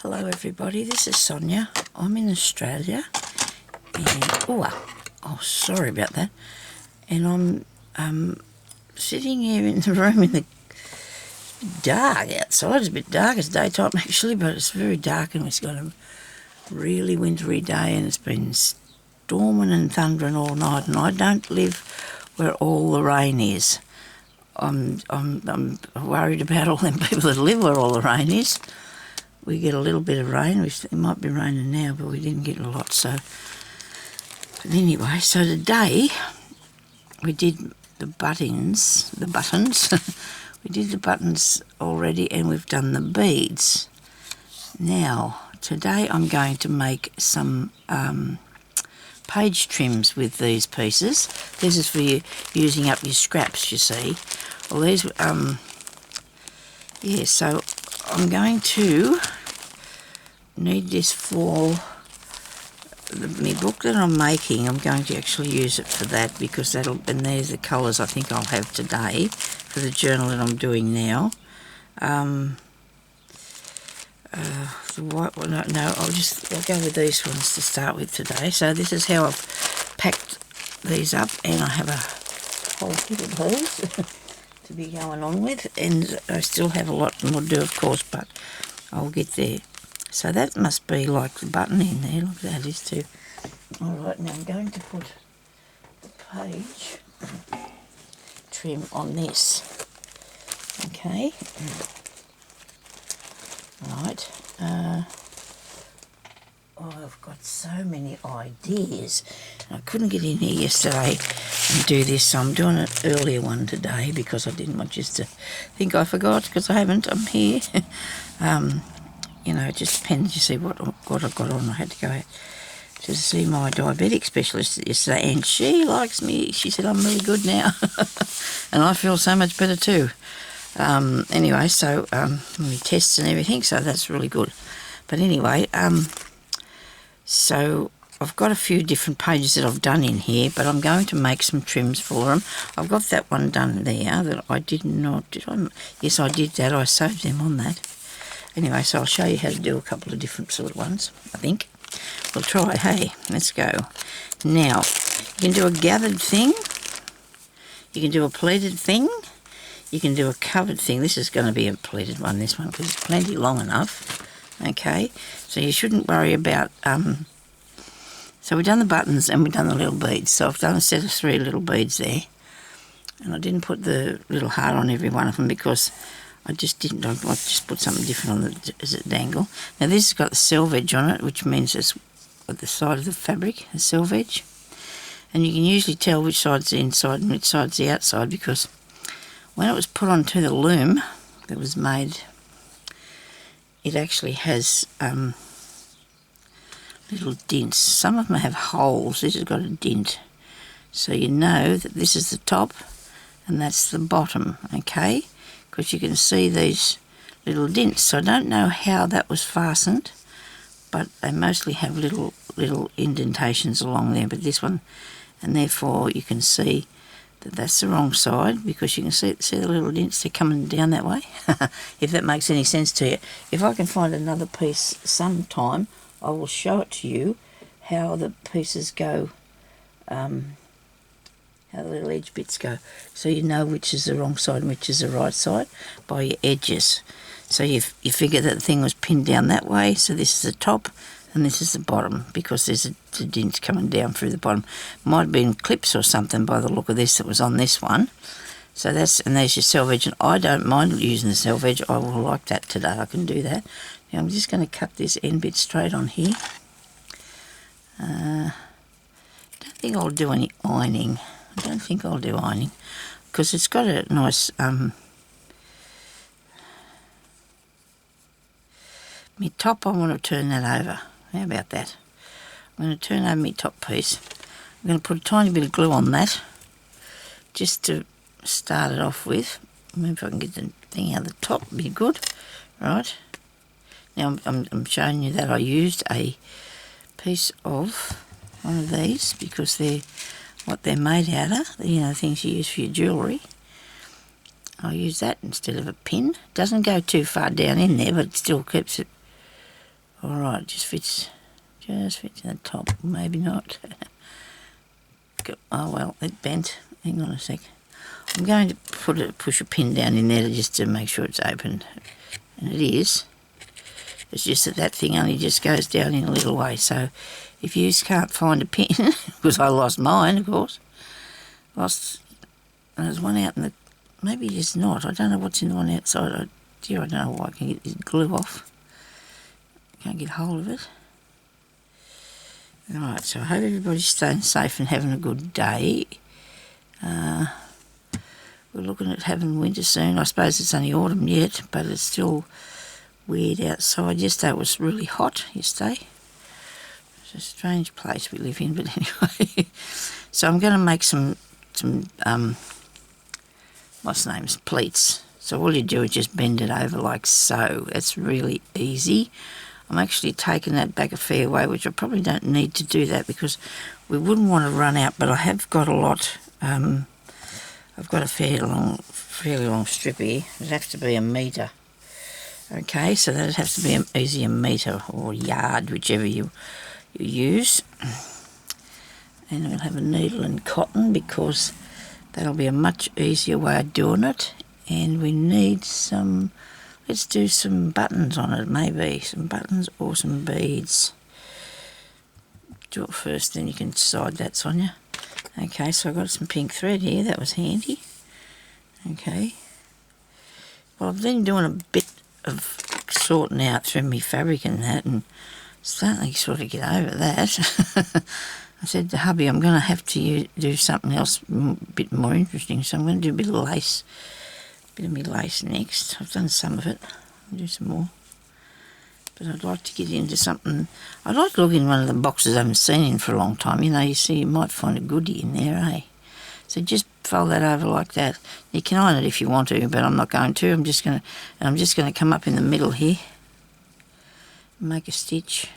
Hello everybody, this is Sonya. I'm in Australia and sorry about that. And I'm sitting here in the room in the dark outside. It's a bit dark, it's daytime actually, but it's very dark and it's got a really wintry day and it's been storming and thundering all night, and I don't live where all the rain is. I'm worried about all them people that live where all the rain is. We get a little bit of rain, it might be raining now, but we didn't get a lot, so. But anyway, so today we did the buttons, we did the buttons already and we've done the beads. Now, today I'm going to make some page trims with these pieces. This is for you using up your scraps, you see. Well, these, so I'm going to need this for my book that I'm making. I'm going to actually use it for that because and there's the colours I think I'll have today for the journal that I'm doing now. The white one, no, I'll go with these ones to start with today. So this is how I've packed these up, and I have a whole heap of these to be going on with, and I still have a lot more to do, of course, but I'll get there. So that must be like the button in there. Look, that is too. Alright, now I'm going to put the page trim on this. Okay. Right. I've got so many ideas. I couldn't get in here yesterday and do this, so I'm doing an earlier one today because I didn't want you to think I forgot, because I haven't. I'm here. You know, it just depends. You see what I've got on. I had to go out to see my diabetic specialist yesterday, and she likes me. She said I'm really good now, and I feel so much better too. Anyway, so my tests and everything, so that's really good. But anyway, so I've got a few different pages that I've done in here, but I'm going to make some trims for them. I've got that one done there that I did not. Yes, I did that. I saved them on that. Anyway, so I'll show you how to do a couple of different sort of ones, I think. We'll try. Hey, let's go. Now, you can do a gathered thing. You can do a pleated thing. You can do a covered thing. This is going to be a pleated one, this one, because it's plenty long enough. Okay, so you shouldn't worry about... So we've done the buttons and we've done the little beads. So I've done a set of 3 little beads there. And I didn't put the little heart on every one of them because I just didn't. I just put something different on as a dangle. Now this has got the selvage on it, which means it's at the side of the fabric, the selvage. And you can usually tell which side's the inside and which side's the outside, because when it was put onto the loom that was made, it actually has little dints. Some of them have holes. This has got a dint. So you know that this is the top and that's the bottom, okay? Because you can see these little dints. So I don't know how that was fastened, but they mostly have little indentations along there. But this one, and therefore you can see that that's the wrong side, because you can see the little dints, they're coming down that way. If that makes any sense to you. If I can find another piece sometime, I will show it to you how the pieces go, how the little edge bits go, so you know which is the wrong side and which is the right side by your edges. So you figure that the thing was pinned down that way, so this is the top and this is the bottom, because there's a dint coming down through the bottom. Might have been clips or something by the look of this that was on this one. So there's your selvage, and I don't mind using the selvage. I will like that today. I can do that. Now I'm just going to cut this end bit straight on here. Don't think I'll do any ironing. I don't think I'll do ironing, because it's got a nice my top. I want to turn that over. How about that? I'm going to turn over my top piece. I'm going to put a tiny bit of glue on that just to start it off with. Maybe if I can get the thing out of the top, be good. Right. Now I'm showing you that I used a piece of one of these because they're what they're made out of. You know, things you use for your jewellery. I'll use that instead of a pin. Doesn't go too far down in there, but it still keeps it alright, just fits in the top, maybe not. Oh well, it bent. Hang on a sec. I'm going to push a pin down in there just to make sure it's open, and it is. It's just that thing only just goes down in a little way, so if you can't find a pin, because I lost mine, of course, there's one out in the, maybe it's not, I don't know what's in the one outside. I don't know why I can get this glue off. Can't get hold of it. Alright, so I hope everybody's staying safe and having a good day. We're looking at having winter soon. I suppose it's only autumn yet, but it's still weird outside. Yesterday it was really hot yesterday. It's a strange place we live in, but anyway. So I'm going to make some pleats. So all you do is just bend it over like so. It's really easy. I'm actually taking that back a fair way, which I probably don't need to do that because we wouldn't want to run out, but I have got a lot. I've got a fairly long strip here. It'd have to be a metre. Okay, so that'd have to be easy a metre or yard, whichever you use. And we'll have a needle and cotton because that'll be a much easier way of doing it. And we need some, let's do some buttons on it, maybe. Some buttons or some beads. Do it first, then you can decide that, Sonya. Okay, so I've got some pink thread here, that was handy. Okay. Well, I've been doing a bit of sorting out through my fabric and that, and starting to sort of get over that. I said to hubby, I'm going to have to do something else a bit more interesting, so I'm going to do a bit of lace. Bit of my lace next. I've done some of it. I'll do some more. But I'd like to get into something. I'd like to look in one of the boxes I haven't seen in for a long time. You know, you see, you might find a goodie in there, eh? So just fold that over like that. You can iron it if you want to, but I'm not going to. I'm just going to come up in the middle here and make a stitch.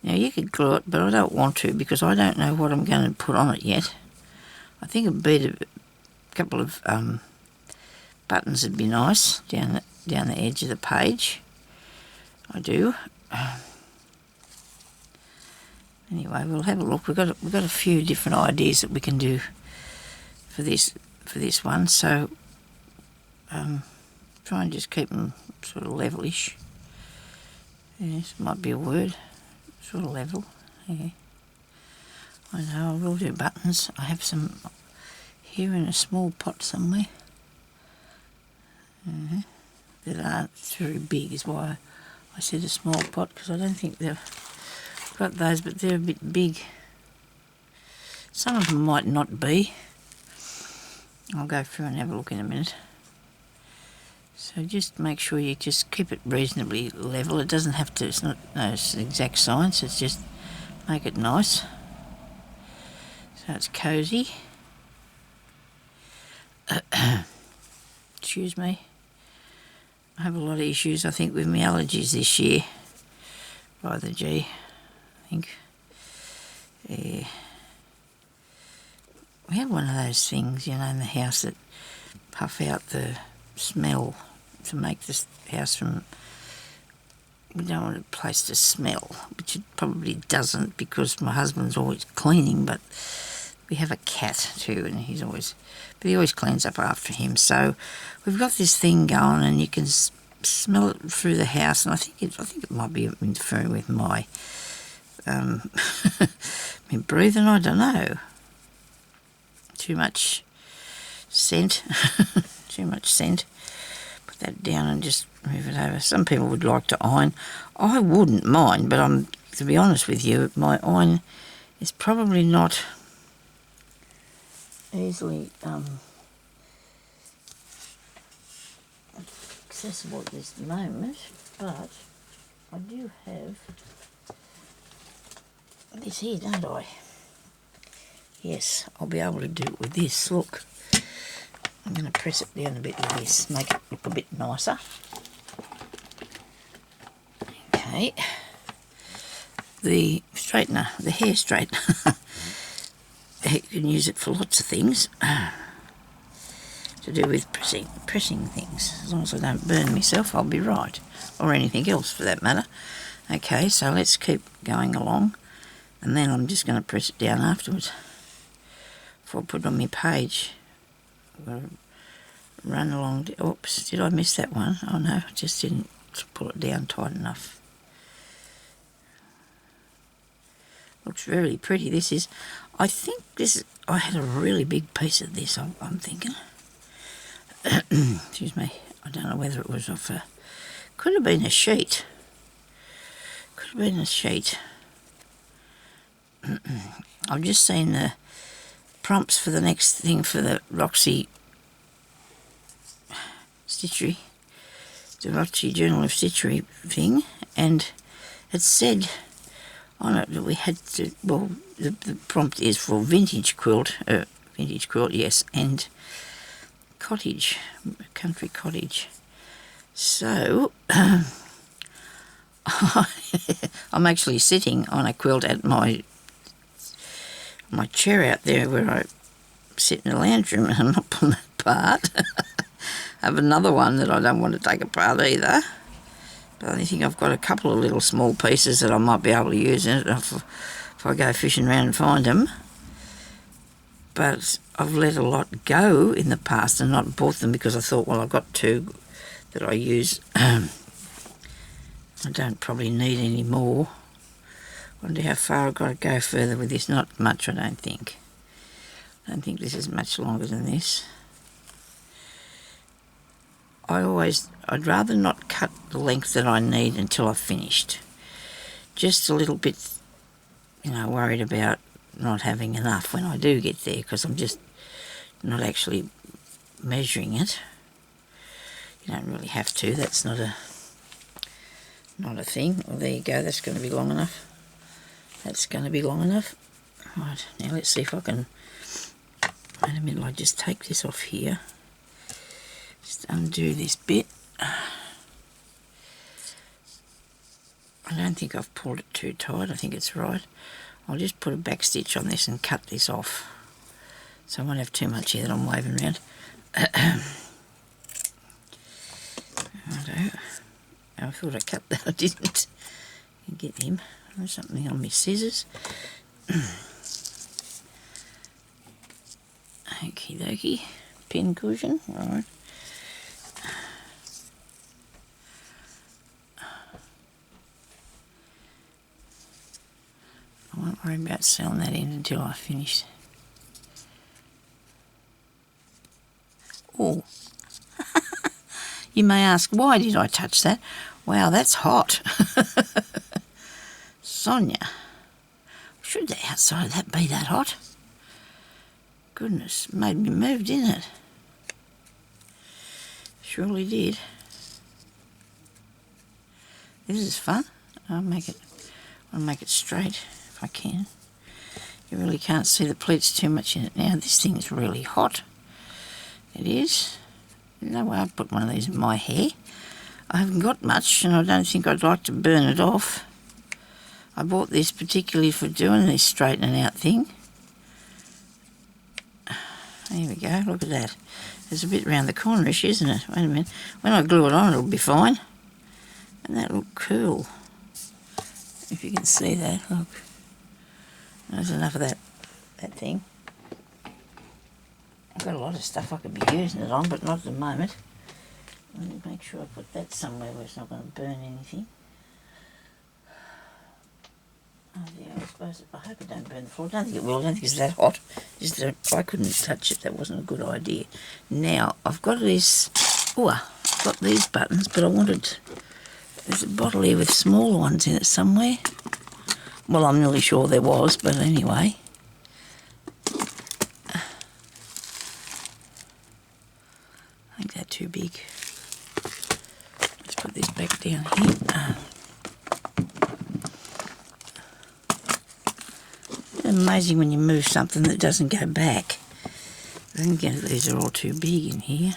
Now you could glue it, but I don't want to because I don't know what I'm going to put on it yet. I think a couple of buttons would be nice down the edge of the page. I do. Anyway, we'll have a look. We've got a few different ideas that we can do for this one. So try and just keep them sort of levelish. Yes, might be a word. Sort of level. Yeah. I know. I will do buttons. I have some here in a small pot somewhere. That aren't very big is why I said a small pot, because I don't think they've got those, but they're a bit big. Some of them might not be. I'll go through and have a look in a minute. So just make sure you just keep it reasonably level. It doesn't have to, it's not it's an exact science, it's just make it nice. So it's cosy. Excuse me. I have a lot of issues, I think, with my allergies this year. By the G, I think. Yeah. We have one of those things, you know, in the house that puff out the smell to make this house from... We don't want a place to smell, which it probably doesn't because my husband's always cleaning, but we have a cat too, and he always cleans up after him. So we've got this thing going, and you can smell it through the house, and I think it might be interfering with my my breathing. I don't know. Too much scent. Too much scent. Put that down and just move it over. Some people would like to iron. I wouldn't mind, but to be honest with you, my iron is probably not easily accessible at this moment, but I do have this here, don't I? Yes, I'll be able to do it with this. Look, I'm going to press it down a bit with this, make it look a bit nicer. Okay, the straightener, the hair straightener. You can use it for lots of things to do with pressing things. As long as I don't burn myself, I'll be right, or anything else for that matter. Okay, so let's keep going along, and then I'm just going to press it down afterwards before I put it on my page. I've got to run along. Oops, did I miss that one? Oh no, I just didn't pull it down tight enough. Looks really pretty. This is, I think this is, I had a really big piece of this, I'm thinking. Excuse me. I don't know whether it was off a, could have been a sheet. Could have been a sheet. I've just seen the prompts for the next thing for the Roxy Stitchery, the Roxy Journal of Stitchery thing, and it said on it that we had to, well, the prompt is for vintage quilt, yes, and cottage, country cottage. So I'm actually sitting on a quilt at my chair out there where I sit in the lounge room, and I'm not pulling that apart. I have another one that I don't want to take apart either. But I think I've got a couple of little small pieces that I might be able to use in it if I go fishing around and find them. But I've let a lot go in the past and not bought them because I thought, well, I've got two that I use. I don't probably need any more. Wonder how far I've got to go further with this. Not much, I don't think. I don't think this is much longer than this. I'd rather not cut the length that I need until I've finished. Just a little bit, worried about not having enough when I do get there, because I'm just not actually measuring it. You don't really have to. That's not a thing. Well, there you go. That's going to be long enough. That's going to be long enough. Right, now let's see if I can... Wait a minute, I'll just take this off here. Just undo this bit. I don't think I've pulled it too tight. I think it's right. I'll just put a back stitch on this and cut this off, so I won't have too much here that I'm waving around. Righto. I thought I cut that. I didn't. Get him. There's something on my scissors. Okie dokie. Pin cushion. Right. I won't worry about selling that in until I finish. Oh. You may ask, why did I touch that? Wow, that's hot. Sonya. Should the outside of that be that hot? Goodness, made me move, didn't it? Surely did. This is fun. I'll make it straight if I can. You really can't see the pleats too much in it now. This thing's really hot. It is. No way I'd put one of these in my hair. I haven't got much, and I don't think I'd like to burn it off. I bought this particularly for doing this straightening out thing. There we go, look at that. There's a bit round the cornerish, isn't it? Wait a minute. When I glue it on, it'll be fine. And that look cool. If you can see that, look. There's enough of that thing. I've got a lot of stuff I could be using it on, but not at the moment. Let me make sure I put that somewhere where it's not going to burn anything. Oh yeah, I hope it don't burn the floor. I don't think it will. I don't think it's that hot. Just I couldn't touch it. That wasn't a good idea. Now, I've got this... Oh, I've got these buttons, but I wanted... There's a bottle here with smaller ones in it somewhere. Well, I'm nearly sure there was, but anyway. I think they're too big. Let's put this back down here. It's amazing when you move something that doesn't go back. I think these are all too big in here.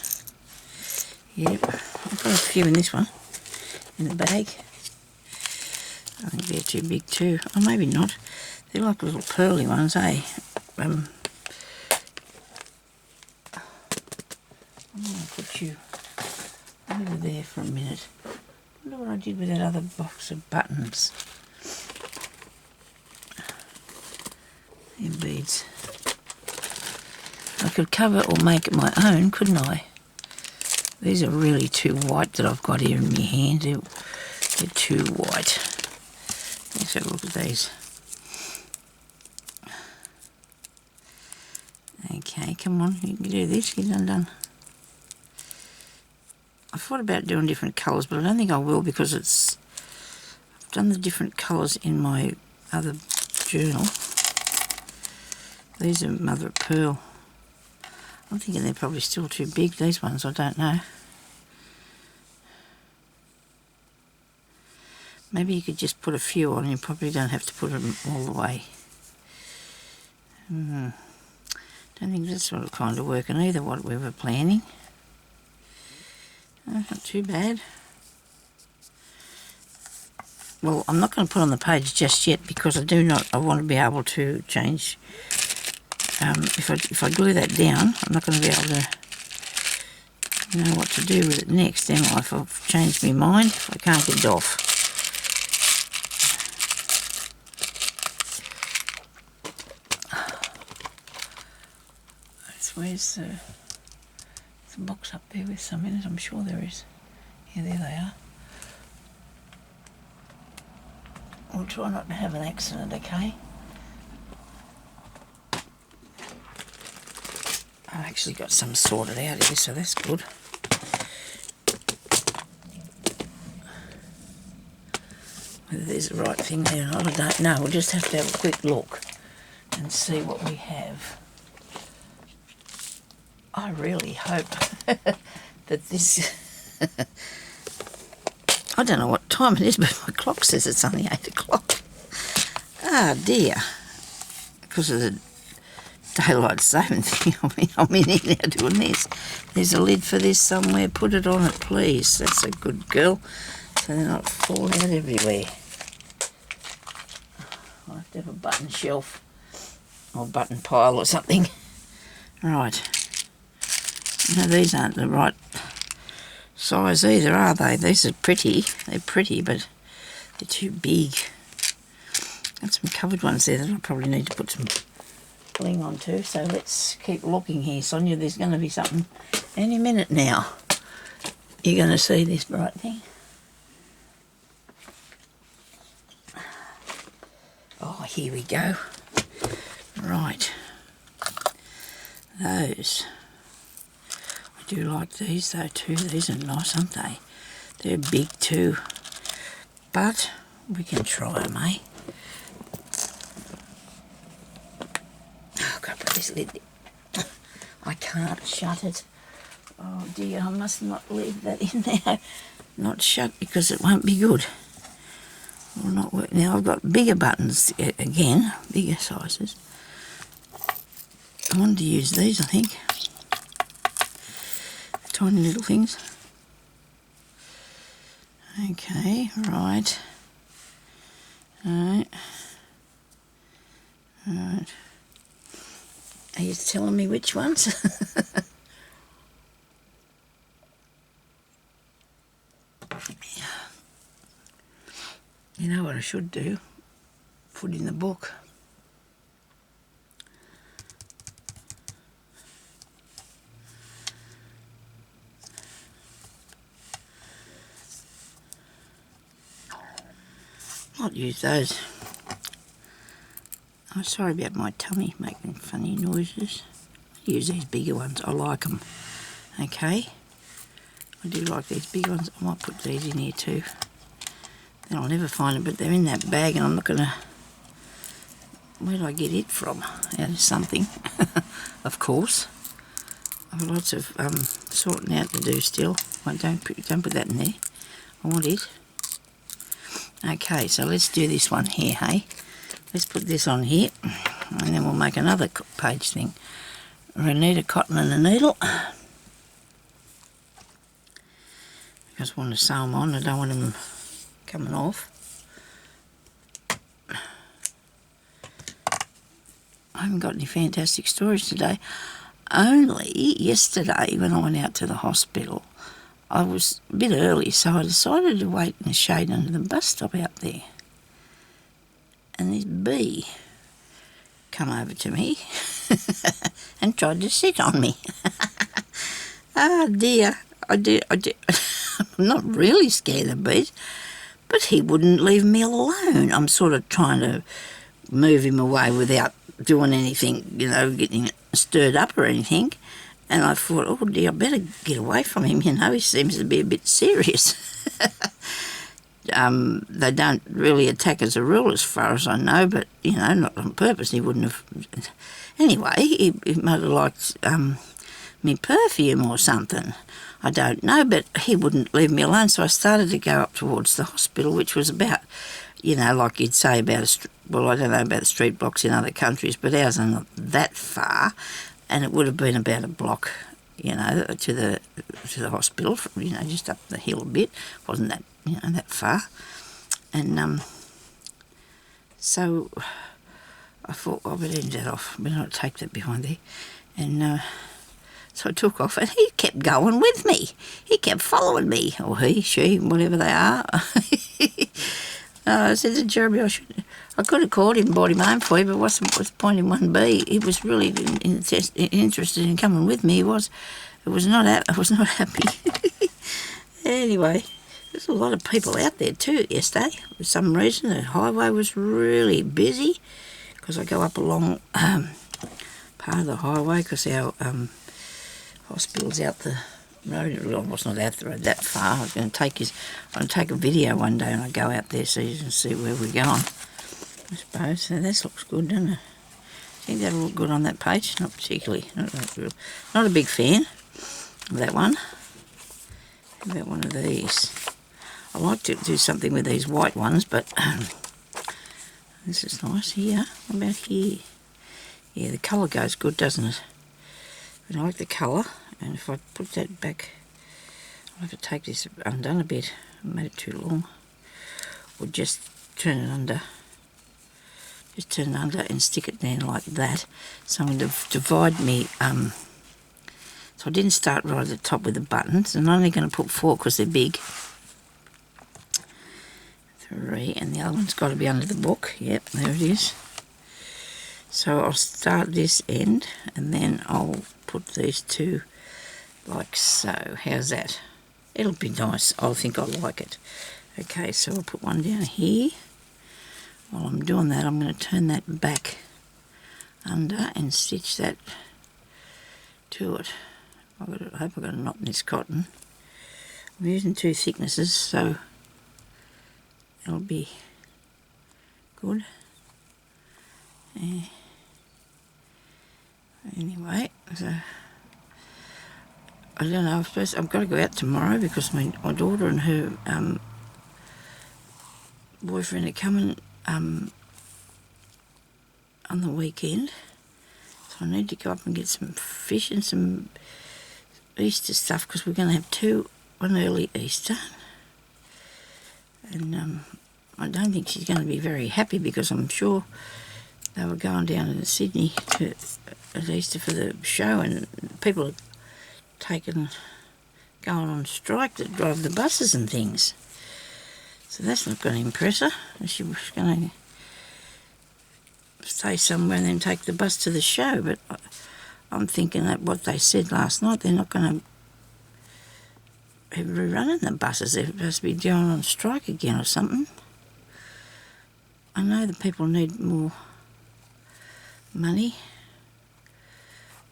Yep, I've got a few in this one, in the bag. I think they're too big too. Oh, maybe not. They're like little pearly ones, eh? I'm going to put you over there for a minute. I wonder what I did with that other box of buttons. And beads. I could cover or make it my own, couldn't I? These are really too white that I've got here in my hand. They're too white. Let's have a look at these. Okay, come on, you can do this, get it undone. I thought about doing different colours, but I don't think I will because I've done the different colours in my other journal. These are mother of pearl. I'm thinking they're probably still too big, these ones, I don't know. Maybe you could just put a few on, you probably don't have to put them all the way. Don't think that's sort of kind of working either, what we were planning. Not too bad. Well, I'm not going to put on the page just yet because I want to be able to change. If I glue that down, I'm not going to be able to know what to do with it next, am I? If I've changed my mind, if I can't get it off. Where's the box up there with some in it? I'm sure there is. Yeah, there they are. We'll try not to have an accident, okay? I've actually got some sorted out here, so that's good. Whether there's the right thing there or not, I don't know. We'll just have to have a quick look and see what we have. I really hope that this... I don't know what time it is, but my clock says it's only 8 o'clock. Ah, dear. Because of the daylight saving thing, I'm in here now doing this. There's a lid for this somewhere. Put it on it, please. That's a good girl. So they're not falling out everywhere. I'll have to have a button shelf or button pile or something. Right. No, these aren't the right size either, are they? These are pretty. They're pretty, but they're too big. Got some covered ones there that I probably need to put some bling onto. So let's keep looking here, Sonia. There's going to be something any minute now. You're going to see this bright thing. Oh, here we go. Right. Those. I do like these though too. These are nice, aren't they? They're big too. But we can try them, eh? Oh, I've got to put this lid there. I can't shut it. Oh dear, I must not leave that in there. Not shut because it won't be good. Will not work. Now I've got bigger buttons again, bigger sizes. I wanted to use these, I think. Tiny little things. Okay, right. Right. Right. Are you telling me which ones? You know what I should do? Put in the book. I'll use those. I'm sorry about my tummy making funny noises. I'll use these bigger ones. I like them. Okay. I do like these big ones. I might put these in here too. Then I'll never find them, but they're in that bag and I'm not going to... Where did I get it from? Out of something, of course. I've got lots of sorting out to do still. Don't put that in there. I want it. Okay, so let's do this one here, hey? Let's put this on here, and then we'll make another page thing. We're going to need a cotton and a needle. I just want to sew them on. I don't want them coming off. I haven't got any fantastic stories today. Only yesterday when I went out to the hospital, I was a bit early, so I decided to wait in the shade under the bus stop out there. And this bee come over to me and tried to sit on me. Oh dear, I did. I'm not really scared of bees, but he wouldn't leave me alone. I'm sort of trying to move him away without doing anything, getting stirred up or anything. And I thought, oh dear, I better get away from him, he seems to be a bit serious. They don't really attack as a rule as far as I know, but, not on purpose. He wouldn't have... Anyway, he might have liked me perfume or something. I don't know, but he wouldn't leave me alone, so I started to go up towards the hospital, which was about, like you'd say about I don't know about the street blocks in other countries, but ours are not that far, and it would have been about a block, to the hospital, just up the hill a bit. Wasn't that, that far. And so I thought, I better end that off. I better not take that behind there. And so I took off, and he kept going with me. He kept following me, or he, she, whatever they are. I said to Jeremy, I could have caught him and brought him home for you, but what's the point in one bee? He was really interested in coming with me. I was not happy. Anyway, there's a lot of people out there too yesterday. For some reason, the highway was really busy because I go up along part of the highway because our hospital's out the road. Well, it was not out the road that far. I'm going to take a video one day and I go out there so you can see where we're going, I suppose. So this looks good, doesn't it? I think that'll look good on that page. Not particularly. Not a big fan of that one. How about one of these? I like to do something with these white ones, but this is nice here. What about here? Yeah, the colour goes good, doesn't it? But I like the colour, and if I put that back, I'll have to take this undone a bit. I made it too long. Or just turn it under. Just turn it under and stick it down like that. So I'm going to divide me. So I didn't start right at the top with the buttons. I'm only going to put 4 because they're big. 3, and the other one's got to be under the book. Yep, there it is. So I'll start this end, and then I'll put these 2 like so. How's that? It'll be nice. I think I'll like it. Okay, so I'll put one down here. While I'm doing that, I'm going to turn that back under and stitch that to it. I hope I've got a knot in this cotton. I'm using 2 thicknesses, so it'll be good. Anyway, so I don't know. I've got to go out tomorrow because my daughter and her boyfriend are coming on the weekend, so I need to go up and get some fish and some Easter stuff because we're going to have one early Easter, and I don't think she's going to be very happy because I'm sure they were going down to Sydney at Easter for the show, and people are going on strike to drive the buses and things. So that's not going to impress her. She was going to stay somewhere and then take the bus to the show, but I'm thinking that what they said last night, they're not going to be running the buses. They're supposed to be going on strike again or something. I know the people need more money,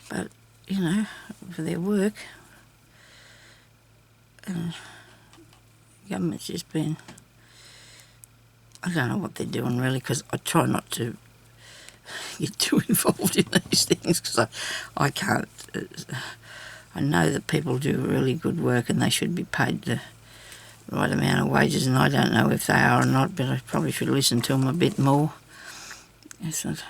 but, for their work, the government's just been... I don't know what they're doing really, because I try not to get too involved in these things because I can't. I know that people do really good work and they should be paid the right amount of wages, and I don't know if they are or not, but I probably should listen to them a bit more. But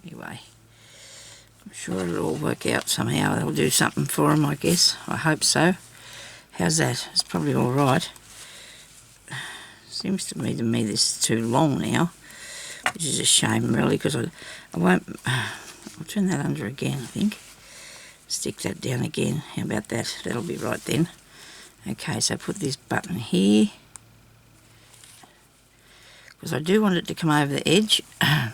anyway, I'm sure it'll all work out somehow. They'll do something for them, I guess. I hope so. How's that? It's probably all right. Seems to me this is too long now, which is a shame really, because I won't... I'll turn that under again, I think. stick that down again. How about that? That'll be right then. Okay, so put this button here, because I do want it to come over the edge. I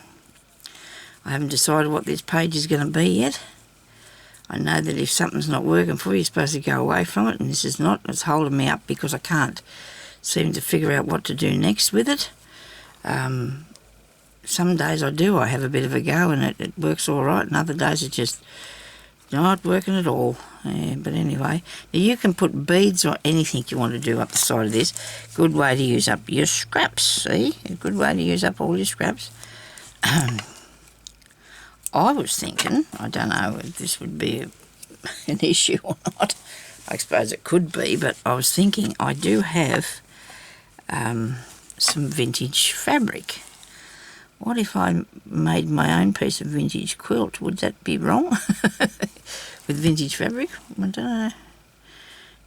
haven't decided what this page is going to be yet. I know that if something's not working for you, you're supposed to go away from it, and this is not. It's holding me up because I can't seem to figure out what to do next with it. Some days I have a bit of a go and it works all right, and other days it's just not working at all. Yeah, but anyway, now you can put beads or anything you want to do up the side of this. Good way to use up your scraps, see? A good way to use up all your scraps. I was thinking, I don't know if this would be an issue or not. I suppose it could be, but I was thinking I do have some vintage fabric. What if I made my own piece of vintage quilt? Would that be wrong? With vintage fabric? I don't know.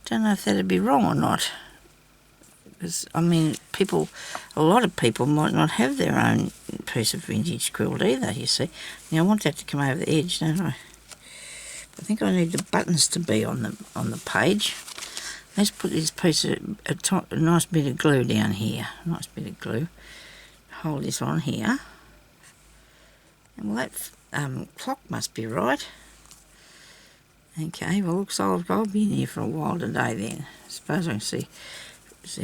Don't know if that'd be wrong or not. Because, I mean, a lot of people might not have their own piece of vintage quilt either, you see. Now, I want that to come over the edge, don't I? I think I need the buttons to be on the page. Let's put this piece of, a nice bit of glue down here. A nice bit of glue. Hold this on here. And well, that clock must be right. Okay, well, looks like I'll be in here for a while today then. I suppose I can see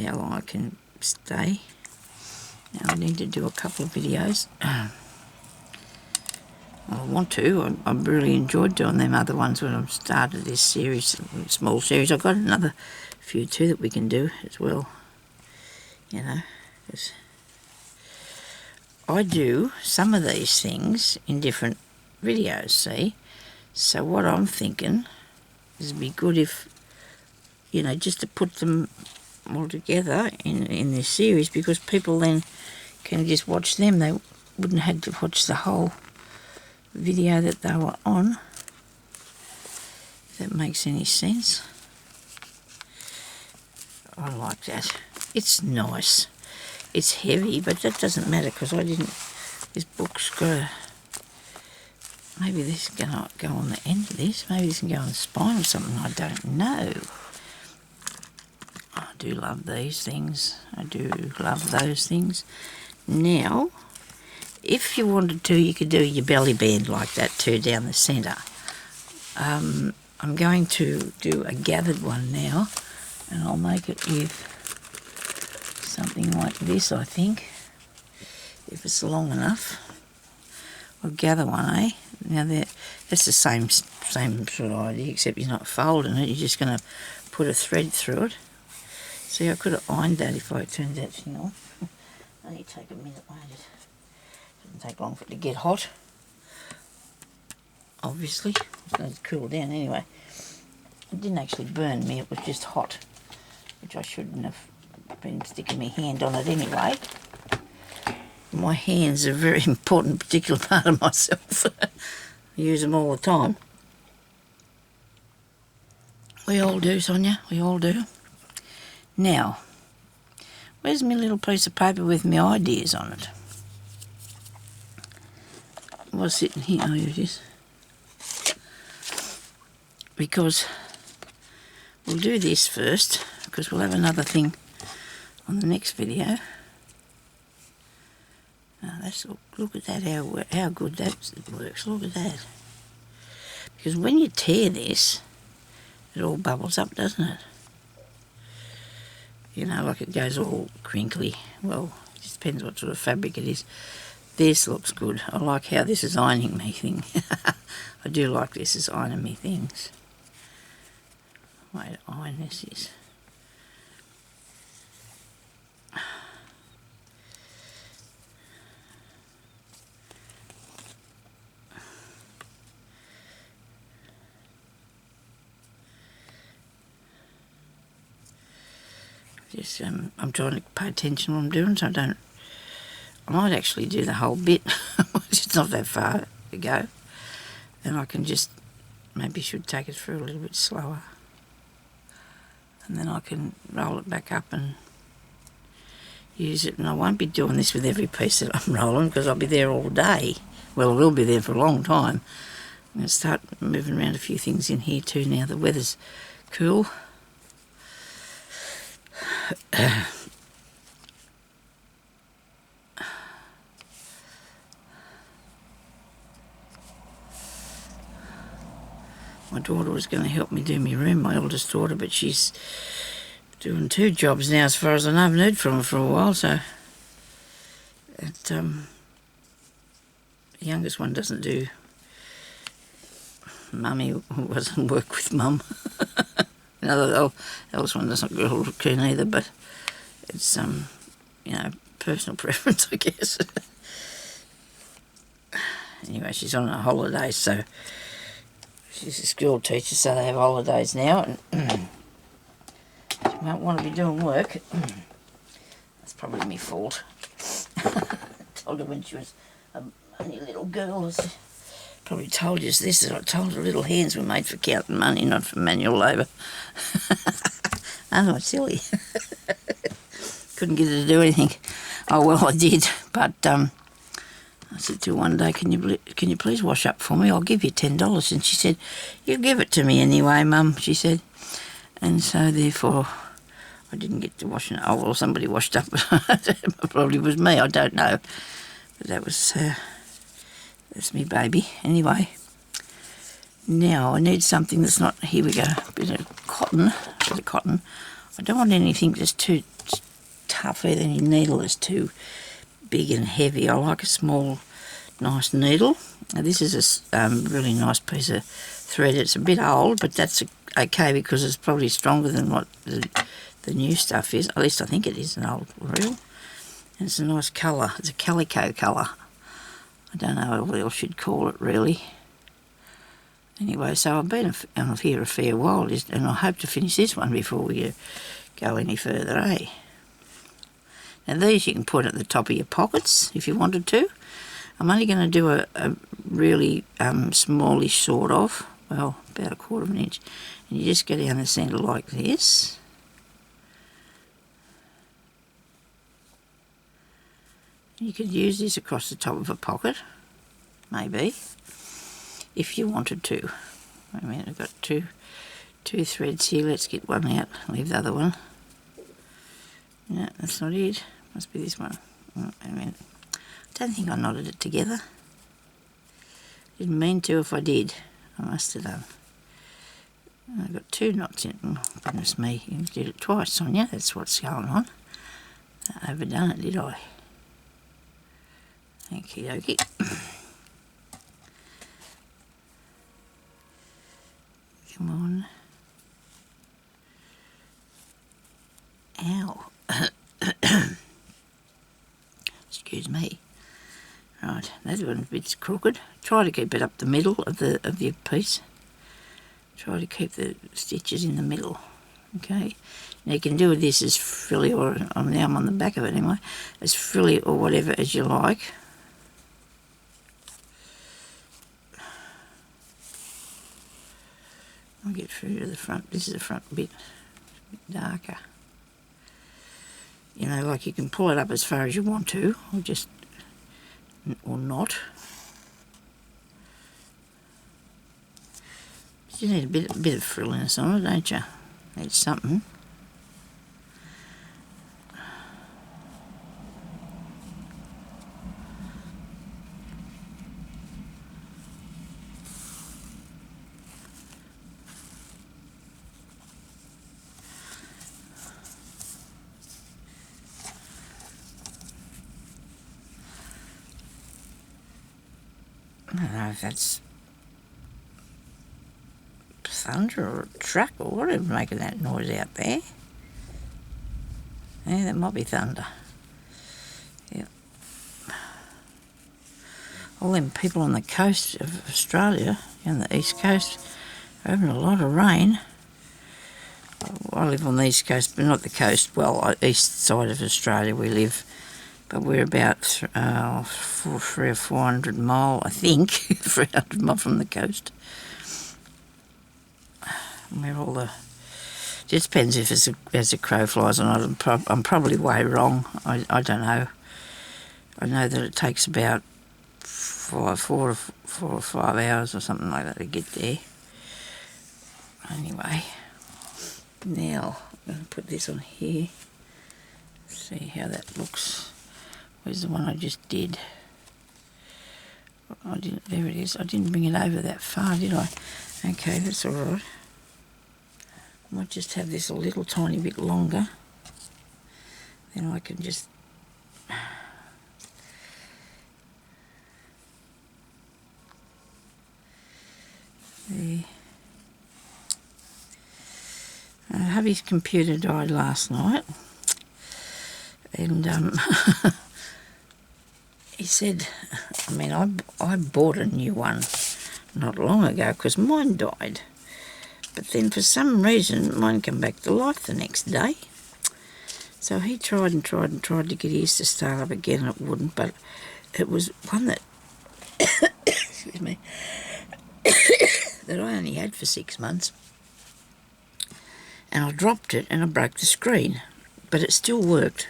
how long I can stay. Now I need to do a couple of videos. I want to. I've really enjoyed doing them other ones when I've started this series, small series. I've got another few too that we can do as well. You know, 'cause I do some of these things in different videos, see? So what I'm thinking is it'd be good if, you know, just to put them all together in this series, because people then can just watch them. They wouldn't have to watch the whole video that they were on, if that makes any sense. I like that. It's nice. It's heavy, but that doesn't matter because this book's got a, maybe this can go on the end of this. Maybe this can go on the spine or something. I don't know. I do love these things. I do love those things. Now, if you wanted to, you could do your belly band like that too down the centre. I'm going to do a gathered one now, and I'll make it with something like this, I think, if it's long enough. I'll gather one, eh? Now that's the same sort of idea, except you're not folding it, you're just going to put a thread through it. See, I could have ironed that if I turned that thing on. Only take a minute, won't it? Doesn't take long for it to get hot. Obviously, it's going to cool down anyway. It didn't actually burn me, it was just hot, which I shouldn't have been sticking my hand on it anyway. My hands are a very important, particular part of myself. I use them all the time. We all do, Sonya, we all do. Now, where's my little piece of paper with my ideas on it? It was sitting here. Oh, here it is. Because we'll do this first, because we'll have another thing on the next video. Now look at that, how good that works. Look at that. Because when you tear this, it all bubbles up, doesn't it? You know, like it goes all crinkly. Well, it just depends what sort of fabric it is. This looks good. I like how this is ironing me thing. I do like this as ironing me things. Way to iron this is. Just, I'm trying to pay attention to what I'm doing, so I might actually do the whole bit. It's not that far to go. And I can just, maybe should take it through a little bit slower. And then I can roll it back up and use it. And I won't be doing this with every piece that I'm rolling, because I'll be there all day. Well, I will be there for a long time. I'm going to start moving around a few things in here too now the weather's cool. My daughter was going to help me do my room, my oldest daughter, but she's doing 2 jobs now as far as I know. I haven't heard from her for a while, so the youngest one doesn't do mummy, doesn't work with mum. The eldest one doesn't go all keen either, but it's personal preference, I guess. Anyway, she's on a holiday, so she's a school teacher, so they have holidays now, and she won't want to be doing work. That's probably my fault. I told her when she was only a little girl, I probably told you this, that I told her little hands were made for counting money, not for manual labour. Oh, silly. Couldn't get her to do anything. Oh, well, I did, but I said to her one day, can you please wash up for me? I'll give you $10. And she said, you give it to me anyway, Mum, she said. And so, therefore, I didn't get to washing it. Oh, well, somebody washed up. It probably was me, I don't know. But that's me baby. Anyway, now I need something that's not, here we go, a bit of cotton. I don't want anything that's too tough, either any needle that's too big and heavy. I like a small, nice needle. Now, this is a really nice piece of thread. It's a bit old, but that's okay because it's probably stronger than what the new stuff is. At least I think it is an old reel. And it's a nice colour. It's a calico colour. I don't know what else you'd call it, really. Anyway, so I've been on here a fair while, and I hope to finish this one before we go any further, eh? Now these you can put at the top of your pockets if you wanted to. I'm only going to do a really smallish sort of, well, about 1/4 inch. And you just go down the centre like this. You could use this across the top of a pocket, maybe, if you wanted to. Wait a minute, I've got two threads here. Let's get one out, leave the other one. No, that's not it. Must be this one. Wait a minute. I don't think I knotted it together. Didn't mean to. If I did, I must have done. I've got 2 knots in it. Oh, goodness me, you did it twice, Sonya. That's what's going on. I overdone it, did I? Okie dokie. Come on. Ow. Excuse me. Right, that one's a bit crooked. Try to keep it up the middle of your piece. Try to keep the stitches in the middle. Okay. Now you can do this as frilly, or now I'm on the back of it anyway, as frilly or whatever as you like. I'll get through to the front. This is the front bit, a bit darker. You know, like you can pull it up as far as you want to, or not. But you need a bit of frilliness on it, don't you? Need something. I don't know if that's thunder or a truck or whatever making that noise out there. Yeah, that might be thunder. Yep. All them people on the coast of Australia, on the east coast, are having a lot of rain. I live on the east coast, but not the coast. Well, east side of Australia we live. But we're about 300 or 400 mile, I think, 300 mile from the coast. Where all the... Just depends if it's as a crow flies or not. I'm probably way wrong. I don't know. I know that it takes about 4 or 5 hours or something like that to get there. Anyway, now I'm going to put this on here. See how that looks. Where's the one I just did? I didn't. There it is. I didn't bring it over that far, did I? Okay, that's all right. I might just have this a little tiny bit longer. Then I can just there. Hubby's computer died last night, and he said, I mean, I bought a new one not long ago because mine died. But then for some reason, mine came back to life the next day. So he tried and tried and tried to get his to start up again, and it wouldn't. But it was one that, excuse me, that I only had for 6 months. And I dropped it and I broke the screen. But it still worked.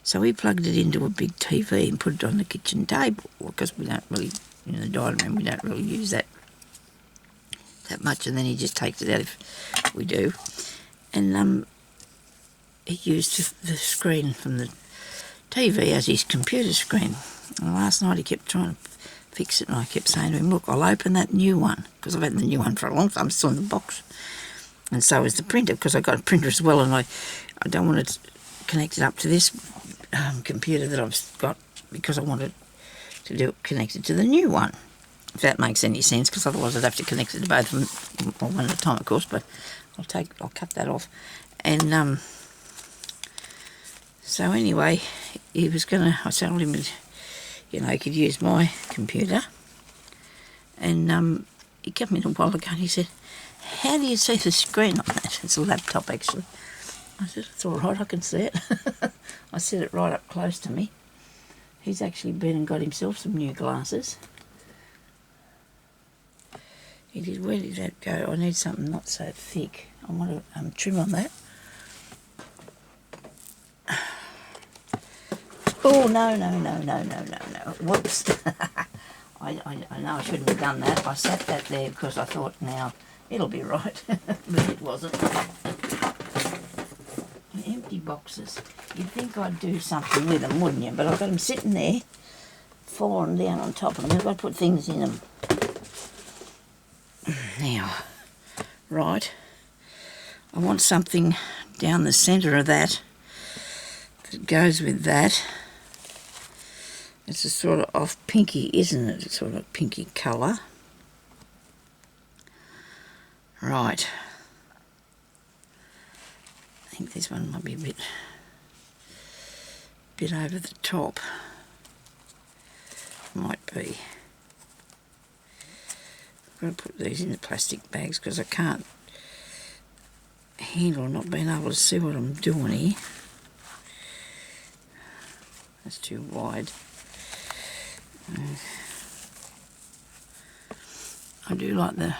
So we plugged it into a big TV and put it on the kitchen table, because we don't really, in the dining room, we don't really use that much, and then he just takes it out if we do. And he used the screen from the TV as his computer screen. And last night he kept trying to fix it, and I kept saying to him, look, I'll open that new one, because I've had the new one for a long time, it's still in the box. And so is the printer, because I've got a printer as well, and I don't want to connect it up to this computer that I've got, because I wanted to do it connected to the new one. If that makes any sense, because otherwise I'd have to connect it to both of them, well, one at a time, of course. But I'll cut that off. And so anyway, he was gonna. I told him, you know, he could use my computer. And he came in a while ago and he said, "How do you see the screen on that?" It's a laptop, actually. I said, "It's all right, I can see it." I set it right up close to me. He's actually been and got himself some new glasses. He did. Where did that go? I need something not so thick. I want to trim on that. Oh, no. Whoops. I know I shouldn't have done that. I sat that there because I thought, now, it'll be right. But it wasn't. Empty boxes. You'd think I'd do something with them, wouldn't you? But I've got them sitting there, falling down on top of them. I've got to put things in them. Now, right, I want something down the centre of that goes with that. It's a sort of off pinky, isn't it? It's sort of pinky colour. Right. I think this one might be a bit over the top. Might be. I've got to put these in the plastic bags because I can't handle not being able to see what I'm doing here. That's too wide. I do like the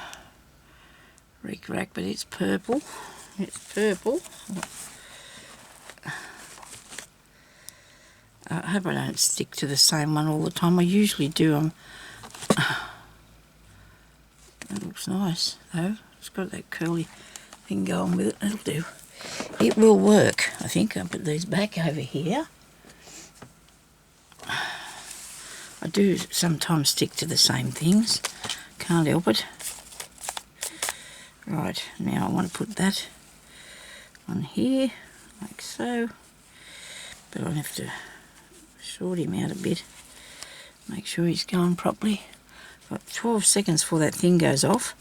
Rick Rack, but it's purple. It's purple. I hope I don't stick to the same one all the time. I usually do. That looks nice, though. It's got that curly thing going with it. It'll do. It will work, I think. I'll put these back over here. I do sometimes stick to the same things. Can't help it. Right, now I want to put that on here, like so. But I'll have to sort him out a bit. Make sure he's going properly. Got 12 seconds before that thing goes off.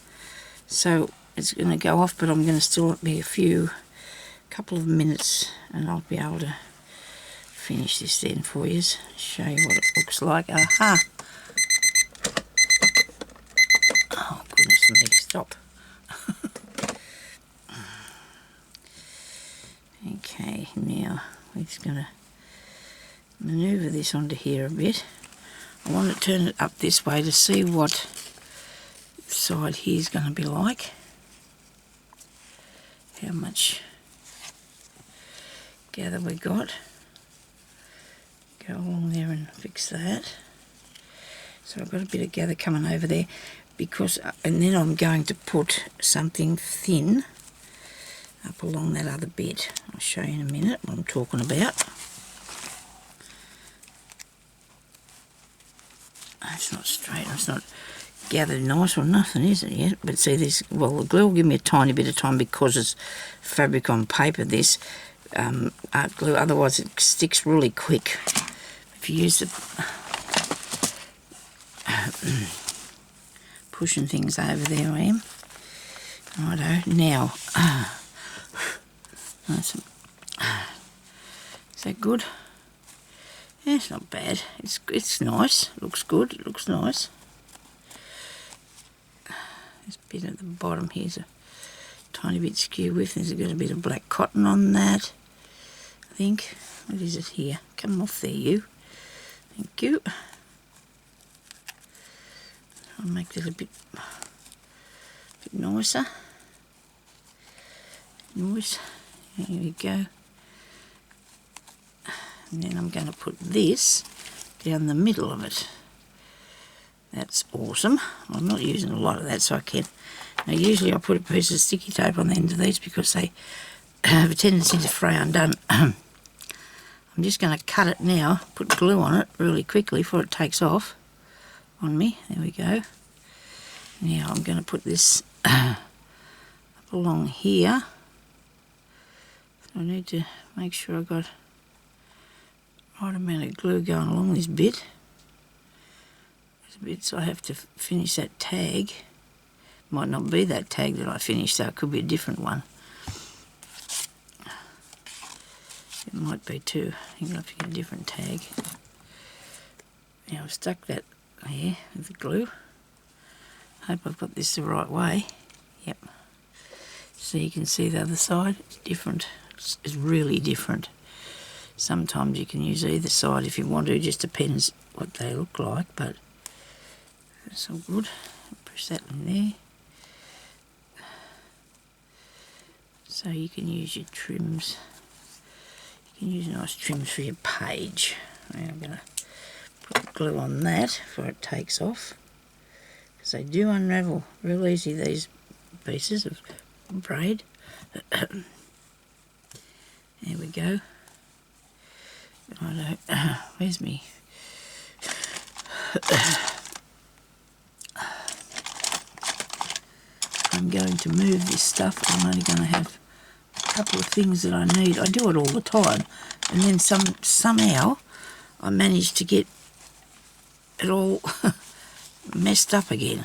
So it's going to go off, but I'm going to still be a couple of minutes, and I'll be able to finish this then for you. Show you what it looks like. Aha! Oh, goodness me, stop. Okay, now we're just going to manoeuvre this onto here a bit. I want to turn it up this way to see what side here's going to be like. How much gather we got. Go along there and fix that. So I've got a bit of gather coming over there because, and then I'm going to put something thin up along that other bit. I'll show you in a minute what I'm talking about. It's not straight, it's not gathered nice or nothing, is it yet? But see this, well, the glue will give me a tiny bit of time because it's fabric on paper, this art glue, otherwise it sticks really quick. If you use the pushing things over there I am. Righto, now, is that good? Yeah, it's not bad. It's nice. Looks good. It looks nice. This bit at the bottom here's a tiny bit skew with. There's got a bit of black cotton on that. I think. What is it here? Come off there, you. Thank you. I'll make that a bit nicer. Nice. There we go. And then I'm going to put this down the middle of it. That's awesome. I'm not using a lot of that, so I can. Now usually I put a piece of sticky tape on the end of these because they have a tendency to fray undone. I'm just going to cut it now, put glue on it really quickly before it takes off on me. There we go. Now I'm going to put this up along here. So I need to make sure I've got right amount of glue going along this bit. There's a bit, so I have to finish that tag. Might not be that tag that I finished, so it could be a different one. It might be too. I think I'll have to get a different tag. Now I've stuck that there with the glue. Hope I've got this the right way. Yep. So you can see the other side. It's different. It's really different. Sometimes you can use either side if you want to, it just depends what they look like, but that's all good. Push that in there. So you can use your trims. You can use nice trims for your page. Now I'm going to put glue on that before it takes off, because they do unravel real easy, these pieces of braid. There we go. Where's me? I'm going to move this stuff. I'm only going to have a couple of things that I need. I do it all the time, and then somehow I manage to get it all messed up again.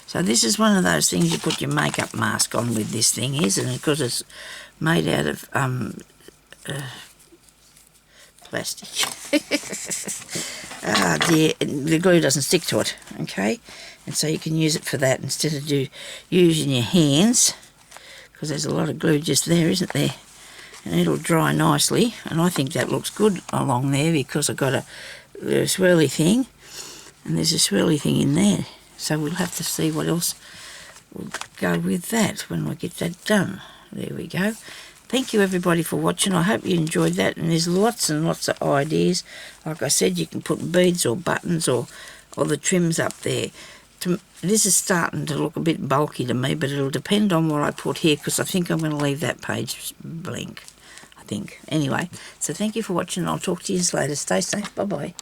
So this is one of those things you put your makeup mask on with, this thing, isn't it? Because it's made out of plastic. Ah dear, the glue doesn't stick to it, okay? And so you can use it for that instead of using your hands, because there's a lot of glue just there, isn't there? And it'll dry nicely, and I think that looks good along there because I've got a swirly thing, and there's a swirly thing in there. So we'll have to see what else will go with that when we get that done. There we go. Thank you everybody for watching. I hope you enjoyed that, and there's lots and lots of ideas. Like I said, you can put beads or buttons or the trims up there. This is starting to look a bit bulky to me, but it'll depend on what I put here, because I think I'm going to leave that page blank, I think. Anyway, so thank you for watching. I'll talk to you later. Stay safe. Bye-bye.